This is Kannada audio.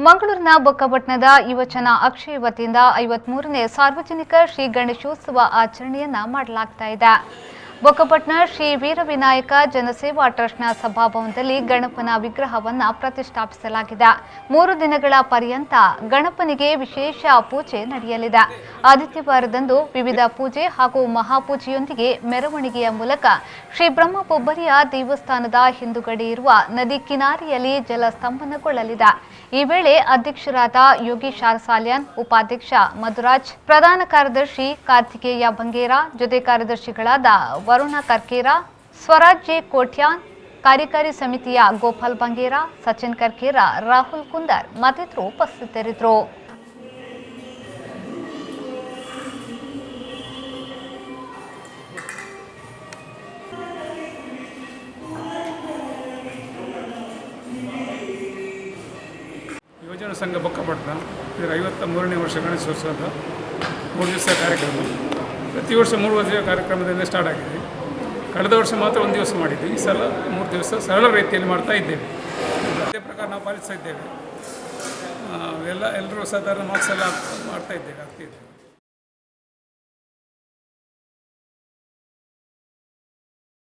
ಮಂಗಳೂರಿನ ಬೊಕ್ಕಪಟ್ಟಣದ ಯುವಜನ ಅಕ್ಷಯ ವತಿಯಿಂದ 53ನೇ ಸಾರ್ವಜನಿಕ ಶ್ರೀ ಗಣೇಶೋತ್ಸವ ಆಚರಣೆಯನ್ನ ಮಾಡಲಾಗುತ್ತಿದೆ. ಬೊಕ್ಕಪಟ್ಟಣ ಶ್ರೀ ವೀರವಿನಾಯಕ ಜನಸೇವಾ ಟ್ರಸ್ಟ್ನ ಸಭಾಭವನದಲ್ಲಿ ಗಣಪನ ವಿಗ್ರಹವನ್ನು ಪ್ರತಿಷ್ಠಾಪಿಸಲಾಗಿದೆ. 3 ದಿನಗಳ ಪರ್ಯಂತ ಗಣಪನಿಗೆ ವಿಶೇಷ ಪೂಜೆ ನಡೆಯಲಿದೆ. ಆದಿತ್ಯವಾರದಂದು ವಿವಿಧ ಪೂಜೆ ಹಾಗೂ ಮಹಾಪೂಜೆಯೊಂದಿಗೆ ಮೆರವಣಿಗೆಯ ಮೂಲಕ ಶ್ರೀ ಬ್ರಹ್ಮಪೊಬ್ಬರಿಯ ದೇವಸ್ಥಾನದ ಹಿಂದುಗಡೆ ಇರುವ ನದಿ ಕಿನಾರೆಯಲ್ಲಿ ಜಲಸ್ತಂಭನಗೊಳ್ಳಲಿದೆ. ಈ ವೇಳೆ ಅಧ್ಯಕ್ಷರಾದ ಯೋಗೀಶ್ ಸಾಲ್ಯಾನ್, ಉಪಾಧ್ಯಕ್ಷ ಮಧುರಾಜ್, ಪ್ರಧಾನ ಕಾರ್ಯದರ್ಶಿ ಕಾರ್ತಿಕೇಯ ಬಂಗೇರ, ಜೊತೆ ಕಾರ್ಯದರ್ಶಿಗಳಾದ ವರುಣ ಕರ್ಕೇರ, ಸ್ವರಾಜ್ ಕೋಟ್ಯಾನ್, ಕಾರ್ಯಕಾರಿ ಸಮಿತಿಯ ಗೋಪಾಲ್ ಬಂಗೇರ, ಸಚಿನ್ ಕರ್ಕೇರ, ರಾಹುಲ್ ಕುಂದರ್ ಮತ್ತಿತರರು ಉಪಸ್ಥಿತರಿದ್ದರು. ಯುವಜನ ಸಂಘ ಬೊಕ್ಕಪಟ್ಟಣ ಇದರ 53ನೇ ವರ್ಷ ಗಣೇಶೋತ್ಸವದ 3 ದಿವಸ ಕಾರ್ಯಕ್ರಮ. ಪ್ರತಿ ವರ್ಷ 3 ದಿವಸ ಕಾರ್ಯಕ್ರಮದಿಂದ ಸ್ಟಾರ್ಟ್ ಆಗಿದೆ. ಕಳೆದ ವರ್ಷ ಮಾತ್ರ 1 ದಿವಸ ಮಾಡಿದ್ವಿ. ಈ ಸಲ 3 ದಿವಸ ಸರಳ ರೀತಿಯಲ್ಲಿ ಮಾಡ್ತಾ ಇದ್ದೇವೆ. ಅದೇ ಪ್ರಕಾರ ನಾವು ಪಾಲಿಸ್ತಾ ಇದ್ದೇವೆ. ಎಲ್ಲರೂ ಸಾಧಾರಣ ಮಾರ್ಕ್ಸ್ ಎಲ್ಲ ಮಾಡ್ತಾ ಇದ್ದೇವೆ.